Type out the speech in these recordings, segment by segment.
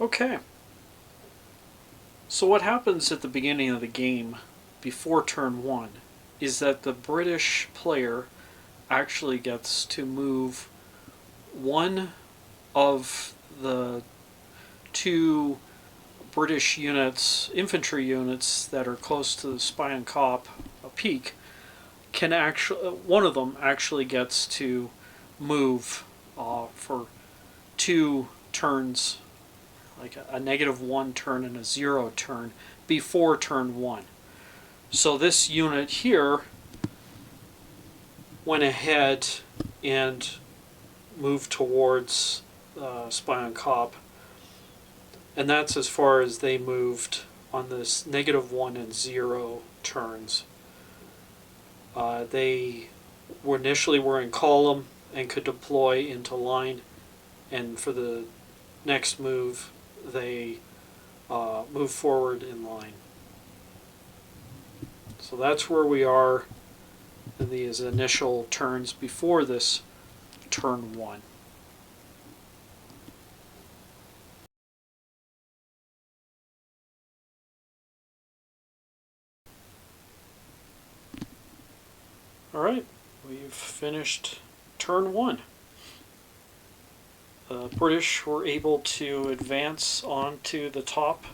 Okay. So what happens at the beginning of the game, before turn 1, is that the British player actually gets to move one of the two British units, infantry units that are close to the Spion Kop peak, one of them actually gets to move for 2 turns, like a -1 turn and a 0 turn before turn 1. So this unit here went ahead and moved towards Spion Kop, and that's as far as they moved on this -1 and 0 turns. They initially were in column and could deploy into line, and for the next move they move forward in line. So that's where we are in these initial turns before this turn 1. Alright, we've finished turn 1. The British were able to advance onto the top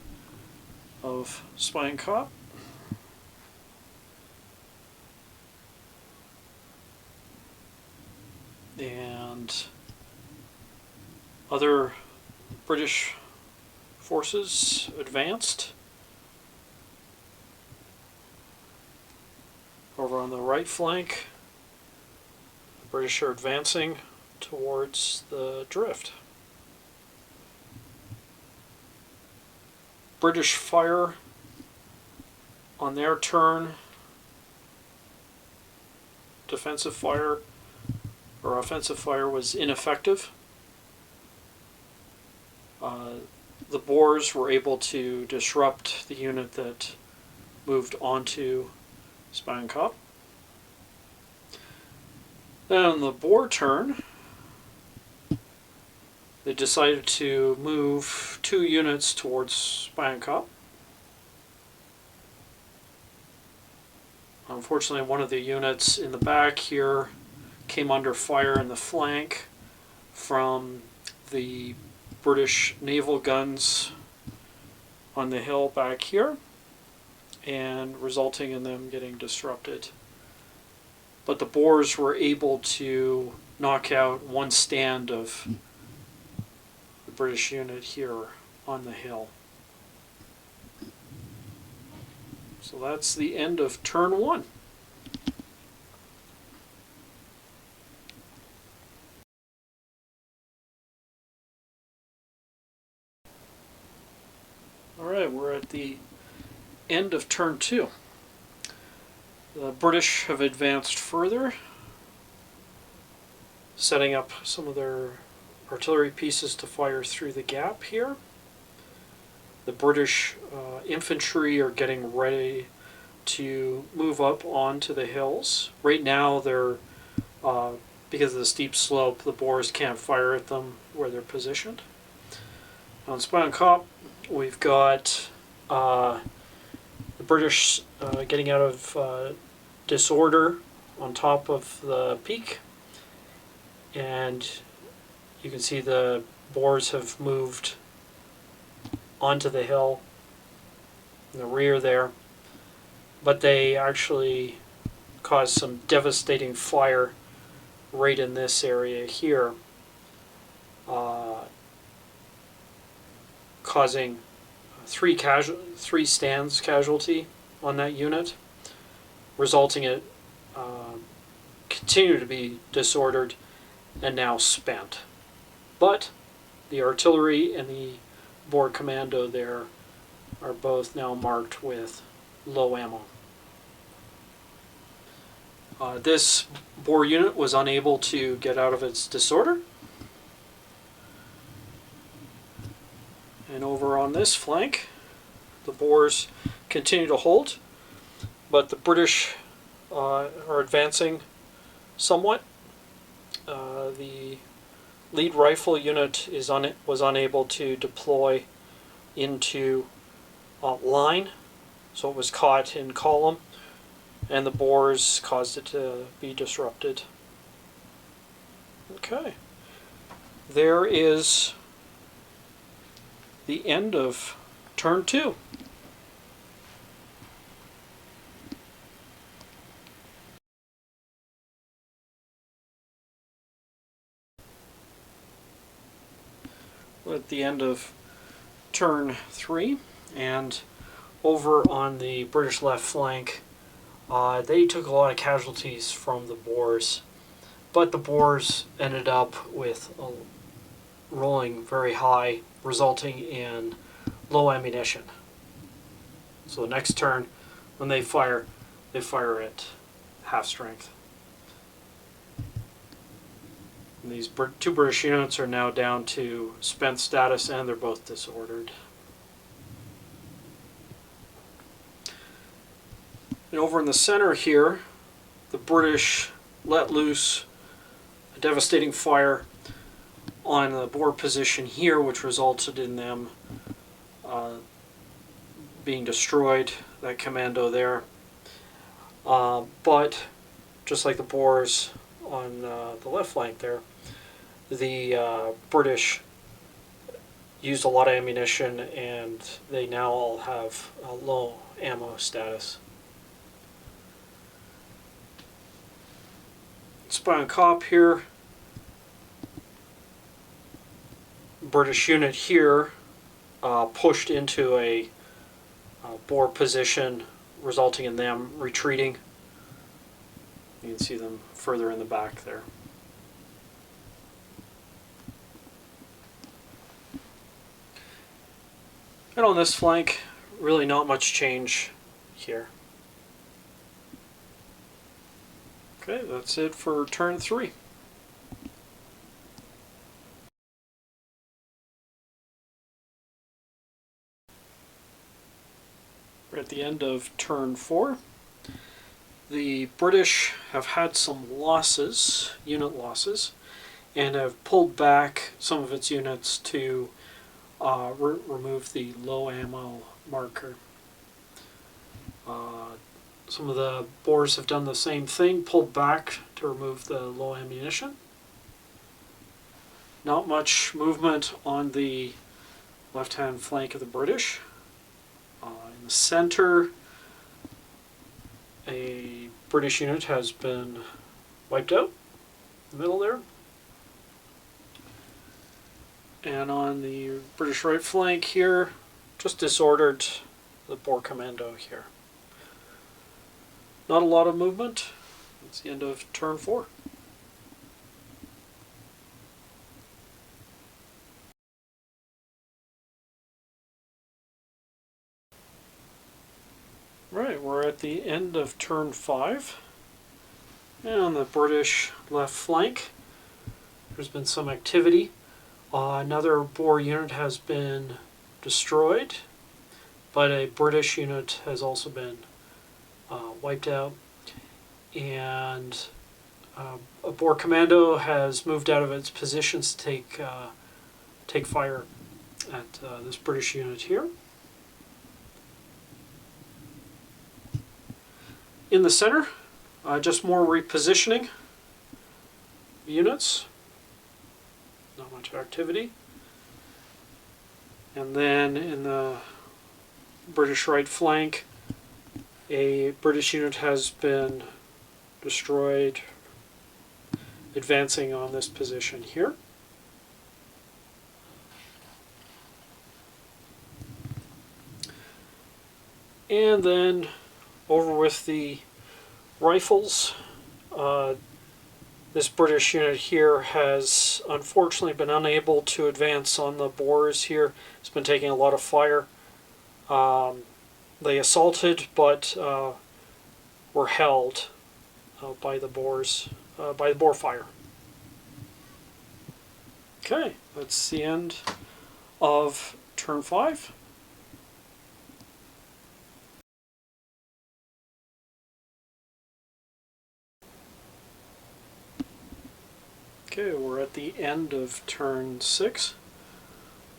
of Spion Kop. And other British forces advanced. Over on the right flank, the British are advancing towards the drift. British fire on their turn, defensive fire or offensive fire, was ineffective. The Boers were able to disrupt the unit that moved onto Spion Kop. Then on the Boer turn, they decided to move 2 units towards Spion Kop. Unfortunately, one of the units in the back here came under fire in the flank from the British naval guns on the hill back here, and resulting in them getting disrupted. But the Boers were able to knock out one stand of the British unit here on the hill. So that's the end of turn 1. Alright, we're at the end of turn 2. The British have advanced further, setting up some of their artillery pieces to fire through the gap here. The British infantry are getting ready to move up onto the hills. Right now they're, because of the steep slope, the Boers can't fire at them where they're positioned. On Spion Kop, we've got the British getting out of disorder on top of the peak, and you can see the Boers have moved onto the hill in the rear there, but they actually caused some devastating fire right in this area here, causing 3 stands casualty on that unit, resulting in continue to be disordered and now spent. But the artillery and the Boer commando there are both now marked with low ammo. This Boer unit was unable to get out of its disorder. And over on this flank, the Boers continue to hold, but the British are advancing somewhat. The lead rifle unit was unable to deploy into line, so it was caught in column, and the Boers caused it to be disrupted. Okay, there is the end of turn 2. We're at the end of turn 3, and over on the British left flank, they took a lot of casualties from the Boers, but the Boers ended up with rolling very high, resulting in low ammunition. So the next turn, when they fire at half strength. And these 2 British units are now down to spent status, and they're both disordered. And over in the center here, the British let loose a devastating fire on the Boer position here, which resulted in them being destroyed, that commando there. But just like the Boers on the left flank there, the British used a lot of ammunition, and they now all have low ammo status. Spion Kop here. British unit here pushed into a Boer position, resulting in them retreating. You can see them further in the back there. And on this flank, really not much change here. Okay, that's it for turn 3. We're at the end of turn 4. The British have had some losses, unit losses, and have pulled back some of its units to remove the low ammo marker. Some of the Boers have done the same thing, pulled back to remove the low ammunition. Not much movement on the left-hand flank of the British. In the center, a British unit has been wiped out in the middle there. And on the British right flank here, just disordered the Boer commando here. Not a lot of movement. That's the end of turn 4. Right, we're at the end of turn 5. And on the British left flank, there's been some activity. Another Boer unit has been destroyed, but a British unit has also been wiped out. And a Boer commando has moved out of its positions to take fire at this British unit here. In the center, just more repositioning units. Not much activity. And then in the British right flank, a British unit has been destroyed, advancing on this position here. And then over with the rifles, this British unit here has unfortunately been unable to advance on the Boers here. It's been taking a lot of fire. They assaulted, but were held by the Boers, by the Boer fire. Okay, that's the end of turn 5. Okay, we're at the end of turn 6.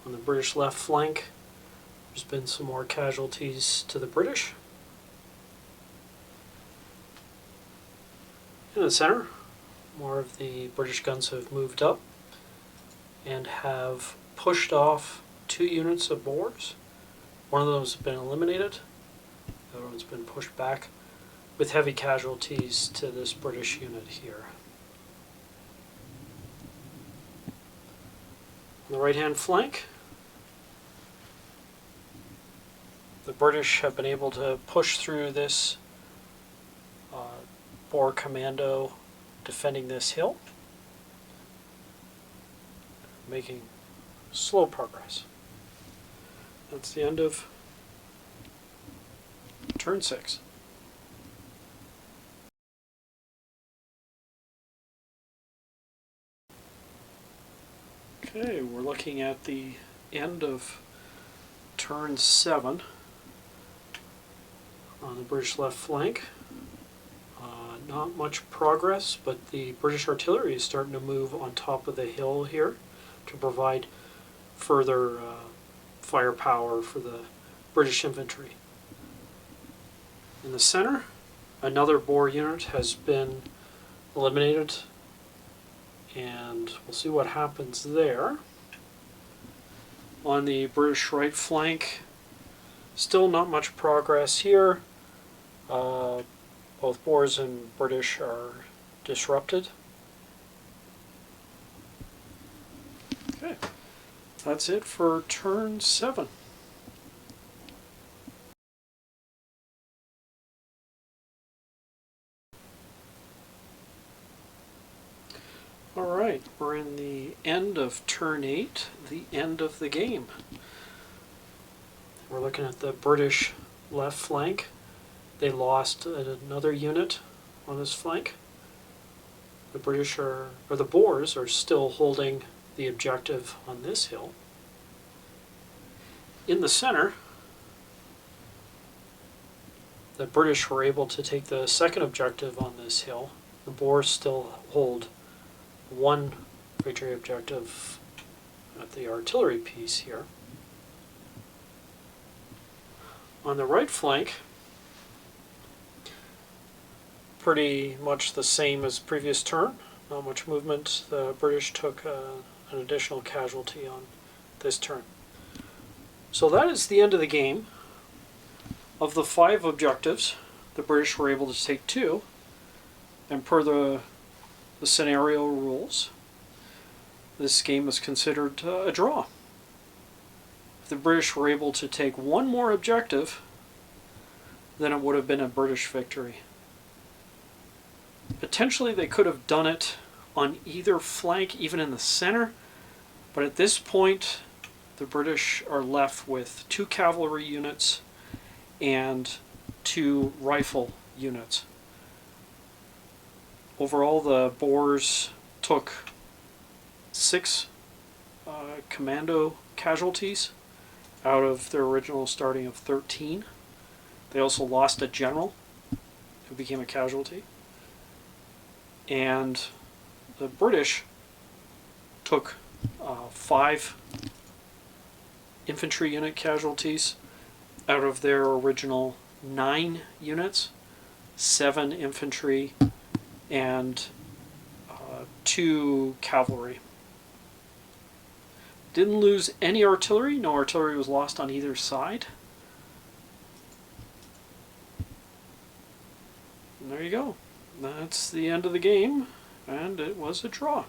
On the British left flank, There's been some more casualties to the British. In the center, more of the British guns have moved up and have pushed off 2 units of Boers. One of them has been eliminated, the other one's been pushed back, with heavy casualties to this British unit here. On the right-hand flank, the British have been able to push through this Boer commando defending this hill, making slow progress. That's the end of turn 6. Okay, we're looking at the end of turn 7 on the British left flank. Not much progress, but the British artillery is starting to move on top of the hill here to provide further firepower for the British infantry. In the center, another Boer unit has been eliminated, and we'll see what happens there. On the British right flank, still not much progress here. Both Boers and British are disrupted. Okay, that's it for turn 7. Alright, we're in the end of turn 8, the end of the game. We're looking at the British left flank. They lost another unit on this flank. The the Boers are still holding the objective on this hill. In the center, the British were able to take the second objective on this hill. The Boers still hold one victory objective at the artillery piece here. On the right flank, pretty much the same as previous turn. Not much movement. The British took an additional casualty on this turn. So that is the end of the game. Of the 5 objectives, the British were able to take 2, and per the scenario rules, this game is considered a draw. If the British were able to take 1 more objective, then it would have been a British victory. Potentially they could have done it on either flank, even in the center, but at this point the British are left with 2 cavalry units and 2 rifle units. Overall, the Boers took 6 commando casualties out of their original starting of 13. They also lost a general who became a casualty. And the British took 5 infantry unit casualties out of their original 9 units, 7 infantry and 2 cavalry. Didn't lose any artillery. No artillery was lost on either side. And there you go. That's the end of the game, and it was a draw.